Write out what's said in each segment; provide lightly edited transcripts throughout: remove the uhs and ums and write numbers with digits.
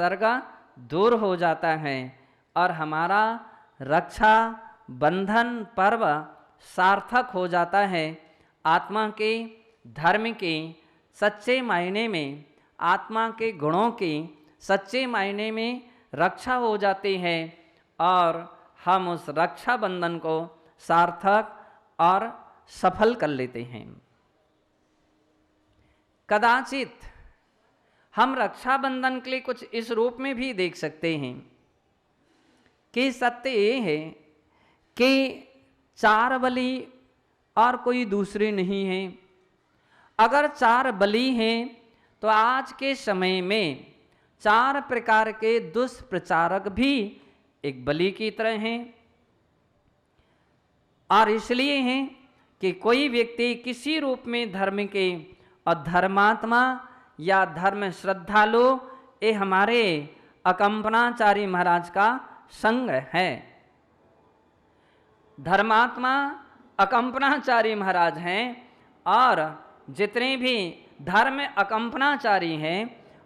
संसर्ग दूर हो जाता है और हमारा रक्षा बंधन पर्व सार्थक हो जाता है। आत्मा के धर्म के सच्चे मायने में, आत्मा के गुणों की सच्चे मायने में रक्षा हो जाती है और हम उस रक्षा बंधन को सार्थक और सफल कर लेते हैं। कदाचित हम रक्षाबंधन के लिए कुछ इस रूप में भी देख सकते हैं कि सत्य ये है कि चार बलि और कोई दूसरे नहीं है। अगर चार बलि हैं तो आज के समय में चार प्रकार के दुष्प्रचारक भी एक बलि की तरह हैं। और इसलिए हैं कि कोई व्यक्ति किसी रूप में धर्म के और धर्मात्मा या धर्म श्रद्धालु, ये हमारे अकंपनाचारी महाराज का संग है। धर्मात्मा अकंपनाचारी महाराज हैं और जितने भी धर्म अकंपनाचारी हैं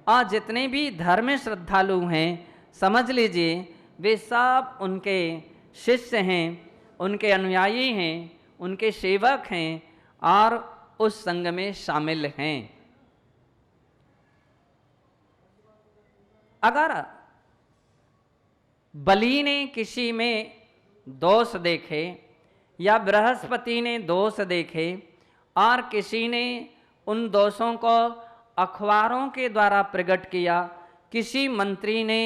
और जितने भी धर्म श्रद्धालु हैं, समझ लीजिए वे सब उनके शिष्य हैं, उनके अनुयायी हैं, उनके सेवक हैं और उस संग में शामिल हैं। अगर बलि ने किसी में दोष देखे या बृहस्पति ने दोष देखे और किसी ने उन दोषों को अखबारों के द्वारा प्रकट किया, किसी मंत्री ने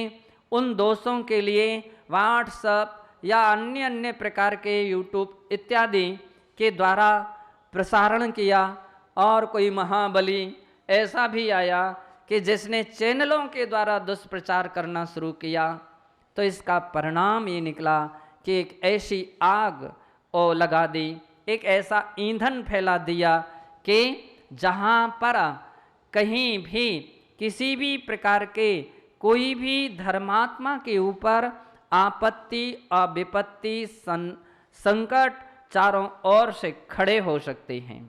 उन दोषों के लिए व्हाट्सएप या अन्य अन्य प्रकार के यूट्यूब इत्यादि के द्वारा प्रसारण किया, और कोई महाबली ऐसा भी आया कि जिसने चैनलों के द्वारा दुष्प्रचार करना शुरू किया, तो इसका परिणाम ये निकला कि एक ऐसी आग ओ लगा दी, एक ऐसा ईंधन फैला दिया कि जहाँ पर कहीं भी किसी भी प्रकार के कोई भी धर्मात्मा के ऊपर आपत्ति और विपत्ति संकट चारों ओर से खड़े हो सकते हैं।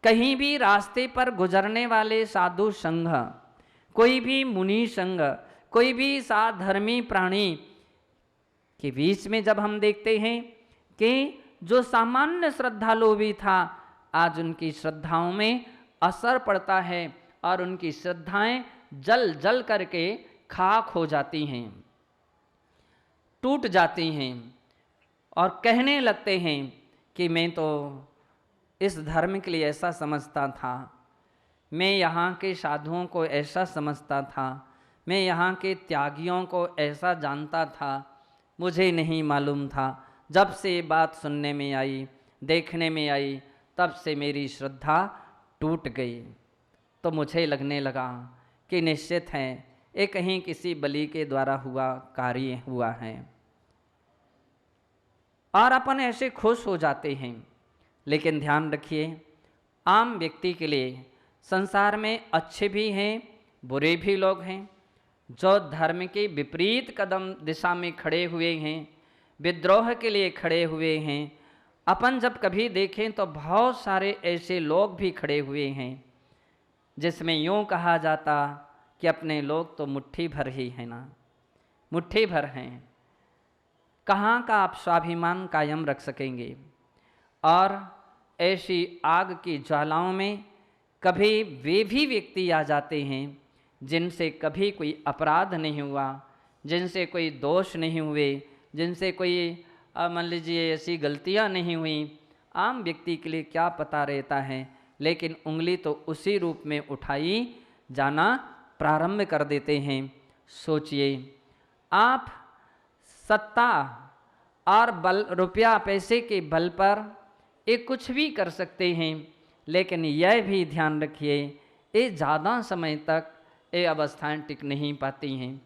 कहीं भी रास्ते पर गुजरने वाले साधु संघ, कोई भी मुनि संघ, कोई भी साधर्मी प्राणी के बीच में जब हम देखते हैं कि जो सामान्य श्रद्धालु भी था, आज उनकी श्रद्धाओं में असर पड़ता है और उनकी श्रद्धाएं जल जल करके खाक हो जाती हैं, टूट जाती हैं और कहने लगते हैं कि मैं तो इस धर्म के लिए ऐसा समझता था, मैं यहाँ के साधुओं को ऐसा समझता था, मैं यहाँ के त्यागियों को ऐसा जानता था, मुझे नहीं मालूम था। जब से ये बात सुनने में आई, देखने में आई, तब से मेरी श्रद्धा टूट गई। तो मुझे लगने लगा कि निश्चित है ये कहीं किसी बलि के द्वारा हुआ कार्य हुआ है, और अपन ऐसे खुश हो जाते हैं। लेकिन ध्यान रखिए, आम व्यक्ति के लिए संसार में अच्छे भी हैं, बुरे भी लोग हैं, जो धर्म के विपरीत कदम दिशा में खड़े हुए हैं, विद्रोह के लिए खड़े हुए हैं। अपन जब कभी देखें तो बहुत सारे ऐसे लोग भी खड़े हुए हैं जिसमें यूँ कहा जाता कि अपने लोग तो मुट्ठी भर ही है ना, मुट्ठी भर हैं, कहाँ का आप स्वाभिमान कायम रख सकेंगे। और ऐसी आग की ज्वालाओं में कभी वे भी व्यक्ति आ जाते हैं जिनसे कभी कोई अपराध नहीं हुआ, जिनसे कोई दोष नहीं हुए, जिनसे कोई मान लीजिए ऐसी गलतियां नहीं हुई। आम व्यक्ति के लिए क्या पता रहता है, लेकिन उंगली तो उसी रूप में उठाई जाना प्रारंभ कर देते हैं। सोचिए, आप सत्ता और बल, रुपया पैसे के बल पर ये कुछ भी कर सकते हैं, लेकिन यह भी ध्यान रखिए ये ज़्यादा समय तक ये अवस्थाएं टिक नहीं पाती हैं।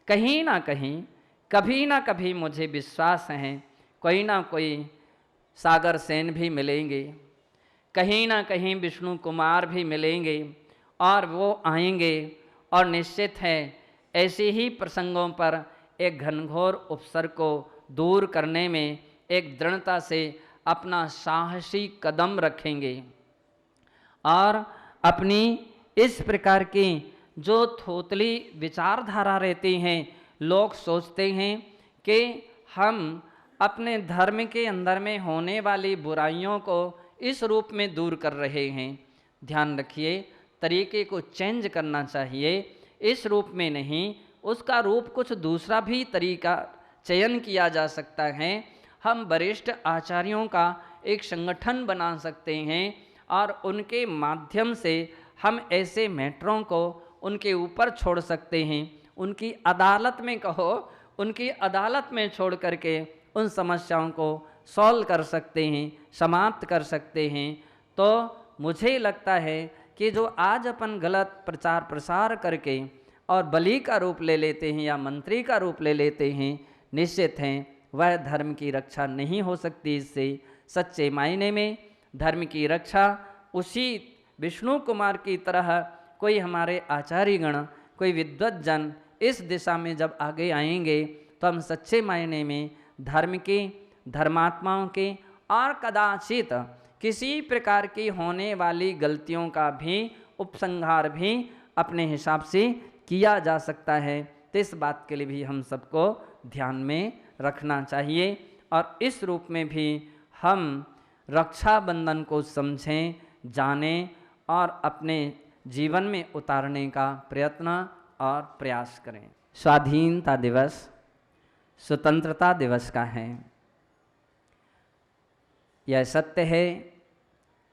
कहीं ना कहीं, कभी ना कभी मुझे विश्वास है कोई ना कोई सागर सेन भी मिलेंगे, कहीं ना कहीं विष्णु कुमार भी मिलेंगे और वो आएंगे, और निश्चित है ऐसे ही प्रसंगों पर एक घनघोर उपसर्ग को दूर करने में एक दृढ़ता से अपना साहसी कदम रखेंगे और अपनी इस प्रकार की जो थोतली विचारधारा रहती हैं, लोग सोचते हैं कि हम अपने धर्म के अंदर में होने वाली बुराइयों को इस रूप में दूर कर रहे हैं। ध्यान रखिए, तरीके को चेंज करना चाहिए, इस रूप में नहीं, उसका रूप कुछ दूसरा भी तरीका चयन किया जा सकता है। हम वरिष्ठ आचार्यों का एक संगठन बना सकते हैं और उनके माध्यम से हम ऐसे मैटरों को उनके ऊपर छोड़ सकते हैं। उनकी अदालत में कहो, उनकी अदालत में छोड़ करके उन समस्याओं को सॉल्व कर सकते हैं, समाप्त कर सकते हैं। तो मुझे लगता है कि जो आज अपन गलत प्रचार प्रसार करके और बलि का रूप ले लेते हैं या मंत्री का रूप ले लेते हैं, निश्चित हैं वह धर्म की रक्षा नहीं हो सकती। इससे सच्चे मायने में धर्म की रक्षा उसी विष्णु कुमार की तरह कोई हमारे आचार्यगण, कोई विद्वज्जन इस दिशा में जब आगे आएंगे तो हम सच्चे मायने में धर्म के, धर्मात्माओं के और कदाचित किसी प्रकार की होने वाली गलतियों का भी उपसंहार भी अपने हिसाब से किया जा सकता है। तो इस बात के लिए भी हम सबको ध्यान में रखना चाहिए और इस रूप में भी हम रक्षाबंधन को समझें, जानें और अपने जीवन में उतारने का प्रयत्न और प्रयास करें। स्वाधीनता दिवस स्वतंत्रता दिवस का है। यह सत्य है,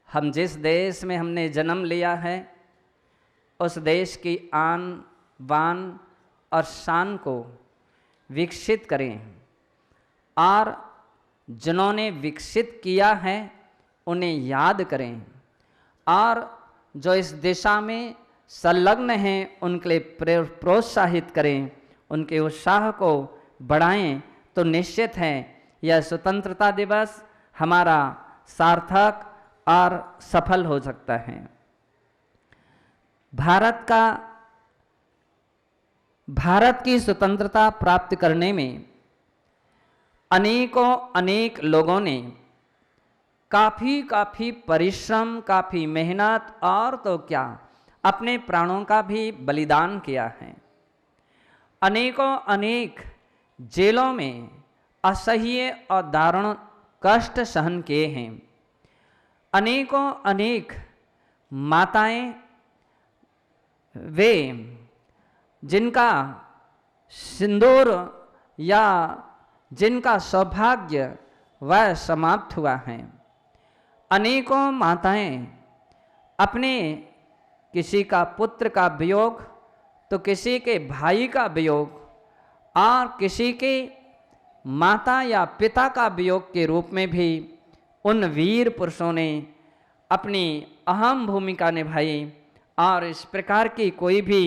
हम जिस देश में हमने जन्म लिया है उस देश की आन बान और शान को विकसित करें और जिन्होंने विकसित किया है उन्हें याद करें और जो इस दिशा में संलग्न हैं उनके लिए प्रोत्साहित करें, उनके उत्साह को बढ़ाएं। तो निश्चित है यह स्वतंत्रता दिवस हमारा सार्थक और सफल हो सकता है। भारत की स्वतंत्रता प्राप्त करने में अनेक लोगों ने काफ़ी परिश्रम, काफ़ी मेहनत और तो क्या अपने प्राणों का भी बलिदान किया है। अनेक जेलों में असह्य और दारुण कष्ट सहन किए हैं। अनेक माताएं वे जिनका सिंदूर या जिनका सौभाग्य वह समाप्त हुआ है। अनेकों माताएं अपने किसी का पुत्र का वियोग तो किसी के भाई का वियोग और किसी के माता या पिता का वियोग के रूप में भी उन वीर पुरुषों ने अपनी अहम भूमिका निभाई और इस प्रकार की कोई भी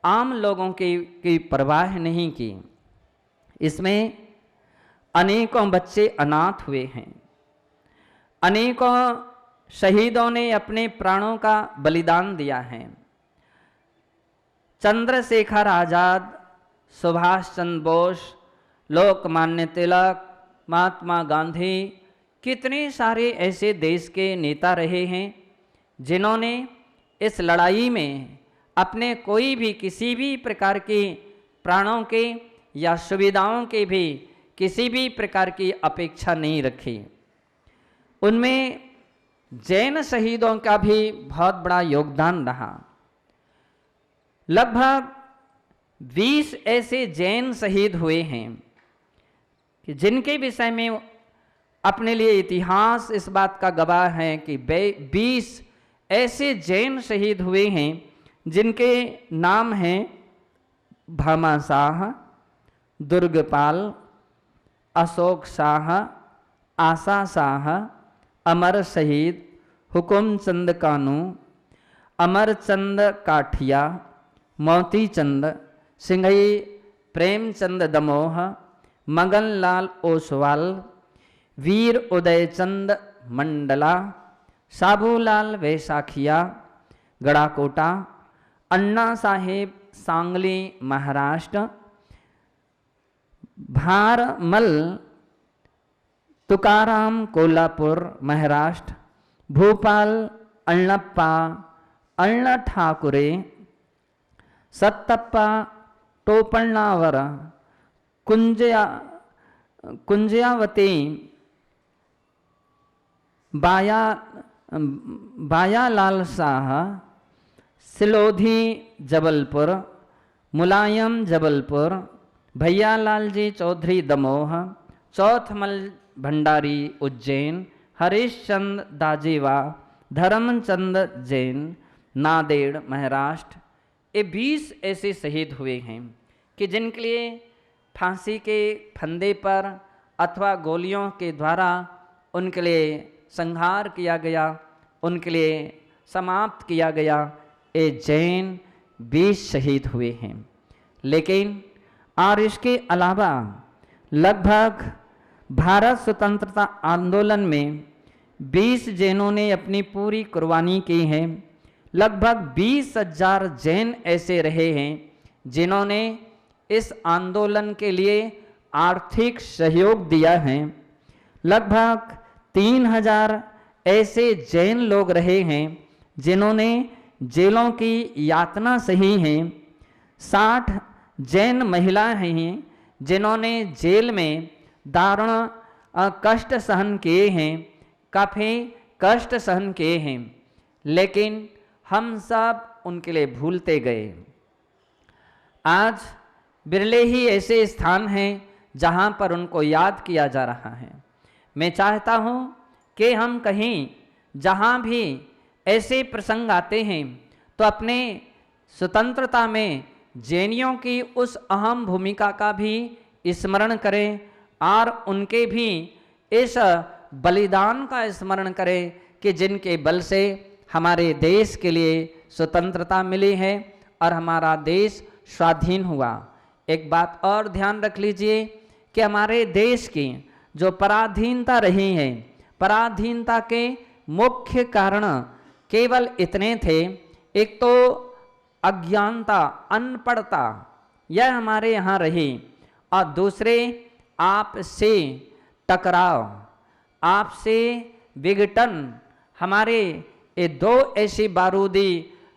आम लोगों की परवाह नहीं की। इसमें अनेकों बच्चे अनाथ हुए हैं, अनेकों शहीदों ने अपने प्राणों का बलिदान दिया है। चंद्रशेखर आजाद, सुभाष चंद्र बोस, लोकमान्य तिलक, महात्मा गांधी, कितने सारे ऐसे देश के नेता रहे हैं जिन्होंने इस लड़ाई में अपने कोई भी किसी भी प्रकार की प्राणों के या सुविधाओं के भी किसी भी प्रकार की अपेक्षा नहीं रखी। उनमें जैन शहीदों का भी बहुत बड़ा योगदान रहा। लगभग 20 ऐसे जैन शहीद हुए हैं कि जिनके विषय में अपने लिए इतिहास इस बात का गवाह है कि 20 ऐसे जैन शहीद हुए हैं जिनके नाम हैं भामा शाह, दुर्गपाल, अशोक शाह, आशा शाह, अमर शहीद, हुकुम चंद कानू, अमरचंद काठिया, मोती चंद, सिंघई प्रेमचंद दमोह, मगन लाल ओसवाल, वीर उदयचंद मंडला, साबूलाल वैसाखिया, गड़ाकोटा, अन्ना साहेब सांगली महाराष्ट्र, भारमल तुकाराम कोल्हापुर महाराष्ट्र, भोपाल अण्णप्पा अण्णा ठाकुरे, सत्तप्पा टोपण्णावर कुंजयावती बायालाल शाह सिलोधी जबलपुर, मुलायम जबलपुर, भैयालाल जी चौधरी दमोह, चौथमल भंडारी उज्जैन, हरीश चंद दाजेवा, धर्मचंद जैन नांदेड़ महाराष्ट्र। ये 20 ऐसे शहीद हुए हैं कि जिनके लिए फांसी के फंदे पर अथवा गोलियों के द्वारा उनके लिए संहार किया गया, उनके लिए समाप्त किया गया। ये जैन 20 शहीद हुए हैं। लेकिन और इसके अलावा लगभग भारत स्वतंत्रता आंदोलन में 20 जैनों ने अपनी पूरी कुर्बानी की है। लगभग 20,000 जैन ऐसे रहे हैं जिन्होंने इस आंदोलन के लिए आर्थिक सहयोग दिया है। लगभग 3,000 ऐसे जैन लोग रहे हैं जिन्होंने जेलों की यातना सही है। 60 जैन महिलाएं हैं जिन्होंने जेल में दारुण कष्ट सहन किए हैं, काफ़ी कष्ट सहन किए हैं, लेकिन हम सब उनके लिए भूलते गए। आज बिरले ही ऐसे स्थान हैं जहां पर उनको याद किया जा रहा है। मैं चाहता हूं कि हम कहीं जहां भी ऐसे प्रसंग आते हैं तो अपने स्वतंत्रता में जैनियों की उस अहम भूमिका का भी स्मरण करें और उनके भी इस बलिदान का स्मरण करें कि जिनके बल से हमारे देश के लिए स्वतंत्रता मिली है और हमारा देश स्वाधीन हुआ। एक बात और ध्यान रख लीजिए कि हमारे देश की जो पराधीनता रही है, पराधीनता के मुख्य कारण केवल इतने थे। एक तो अज्ञानता, अनपढ़ता, यह हमारे यहाँ रही, और दूसरे आपसे टकराव, आपसे विघटन। हमारे ये 2 ऐसी बारूदी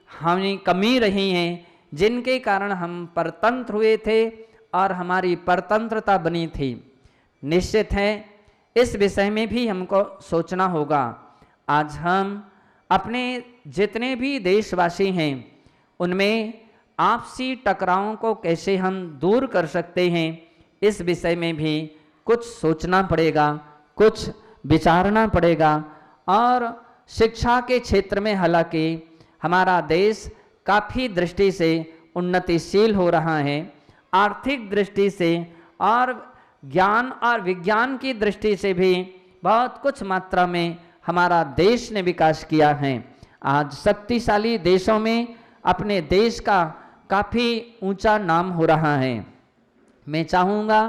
हमें कमी रही हैं जिनके कारण हम परतंत्र हुए थे और हमारी परतंत्रता बनी थी। निश्चित है इस विषय में भी हमको सोचना होगा। आज हम अपने जितने भी देशवासी हैं उनमें आपसी टकरावों को कैसे हम दूर कर सकते हैं, इस विषय में भी कुछ सोचना पड़ेगा, कुछ विचारना पड़ेगा। और शिक्षा के क्षेत्र में हालांकि हमारा देश काफ़ी दृष्टि से उन्नतिशील हो रहा है, आर्थिक दृष्टि से और ज्ञान और विज्ञान की दृष्टि से भी बहुत कुछ मात्रा में हमारा देश ने विकास किया है। आज शक्तिशाली देशों में अपने देश का काफ़ी ऊंचा नाम हो रहा है। मैं चाहूँगा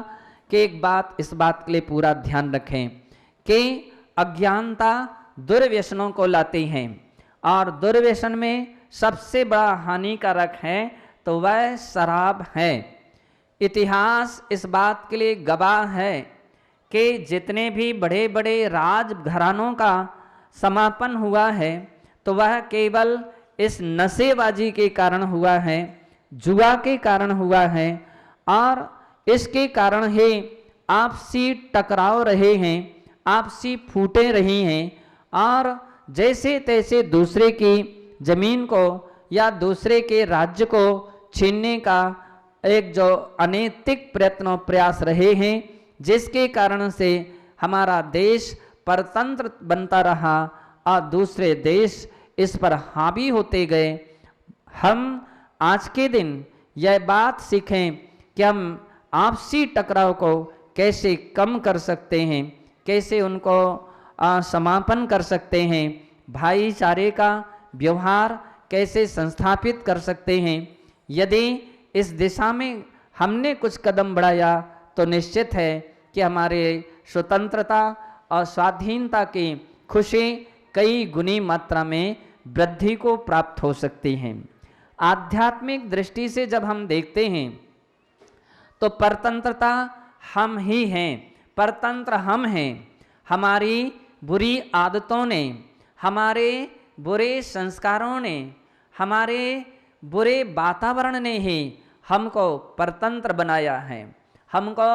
कि एक बात, इस बात के लिए पूरा ध्यान रखें कि अज्ञानता दुर्व्यसनों को लाती है, और दुर्व्यसन में सबसे बड़ा हानिकारक है तो वह शराब है। इतिहास इस बात के लिए गवाह है कि जितने भी बड़े बड़े राजघरानों का समापन हुआ है तो वह केवल इस नशेबाजी के कारण हुआ है, जुआ के कारण हुआ है, और इसके कारण ही आपसी टकराव रहे हैं, आपसी फूटें रही हैं, और जैसे तैसे दूसरे की जमीन को या दूसरे के राज्य को छीनने का एक जो अनैतिक प्रयत्न प्रयास रहे हैं, जिसके कारण से हमारा देश परतंत्र बनता रहा और दूसरे देश इस पर हावी होते गए। हम आज के दिन यह बात सीखें कि हम आपसी टकराव को कैसे कम कर सकते हैं, कैसे उनको समापन कर सकते हैं, भाईचारे का व्यवहार कैसे संस्थापित कर सकते हैं। यदि इस दिशा में हमने कुछ कदम बढ़ाया तो निश्चित है कि हमारे स्वतंत्रता और स्वाधीनता की खुशी कई गुनी मात्रा में वृद्धि को प्राप्त हो सकती हैं। आध्यात्मिक दृष्टि से जब हम देखते हैं तो परतंत्रता हम ही हैं, परतंत्र हम हैं। हमारी बुरी आदतों ने, हमारे बुरे संस्कारों ने, हमारे बुरे वातावरण ने ही हमको परतंत्र बनाया है, हमको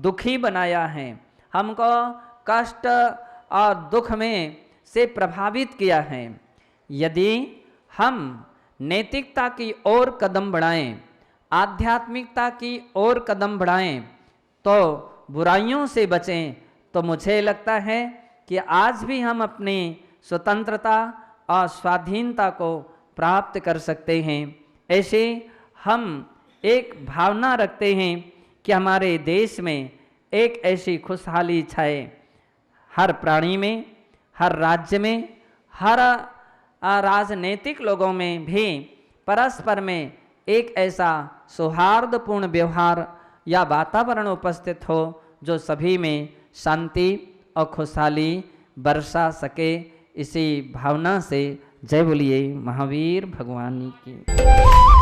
दुखी बनाया है, हमको कष्ट और दुख में से प्रभावित किया है। यदि हम नैतिकता की ओर कदम बढ़ाएं, आध्यात्मिकता की ओर कदम बढ़ाएं, तो बुराइयों से बचें, तो मुझे लगता है कि आज भी हम अपनी स्वतंत्रता और स्वाधीनता को प्राप्त कर सकते हैं। ऐसे हम एक भावना रखते हैं कि हमारे देश में एक ऐसी खुशहाली छाए, हर प्राणी में, हर राज्य में, हर राजनीतिक लोगों में भी परस्पर में एक ऐसा सौहार्दपूर्ण व्यवहार या वातावरण उपस्थित हो जो सभी में शांति और खुशहाली बरसा सके। इसी भावना से जय बोलिए महावीर भगवान की।